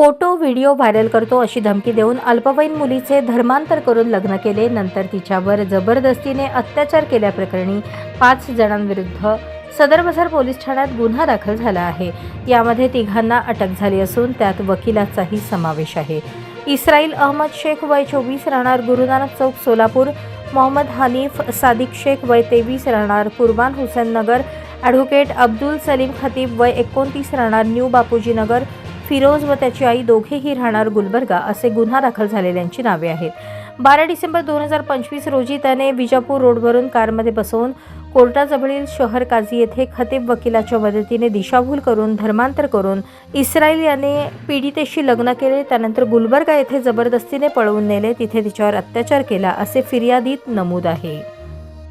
Photo video viral करतो अशी धमकी देऊन अल्पवयीन मुलीचे धर्मांतर करून लग्न केले, नंतर तिच्यावर जबरदस्तीने अत्याचार केल्याप्रकरणी 5 जणांविरुद्ध सदर बाजार पोलीस ठाण्यात गुन्हा दाखल झाला आहे। यामध्ये तिघांना अटक झाली असून त्यात वकिलाचाही समावेश आहे। इस्राईल अहमद शेख वय 24 राहणार गुरुनानक चौक सोलापूर, मोहम्मद हनीफ सादिक शेख वय 23 राहणार कुर्बान हुसेन नगर, ॲडव्होकेट अब्दुल सलीम खतीब वय 29 राहणार न्यू बापूजी नगर, फिरोज व त्याची आई दोघेही राहणार गुलबर्गा असे गुन्हा दाखल झालेल्यांची नावे आहेत। 12 डिसेंबर 2025 रोजी त्याने विजापूर रोडवरून कारमध्ये बसवून कोर्टाजवळील शहर काझी येथे खतीब वकिलाच्या मदतीने दिशाभूल करून धर्मांतर करून इस्राईल याने पीडितेशी लग्न केले, त्यानंतर गुलबर्गा येथे जबरदस्तीने पळवून नेले, तिथे तिच्यावर अत्याचार केला असे फिर्यादीत नमूद आहे।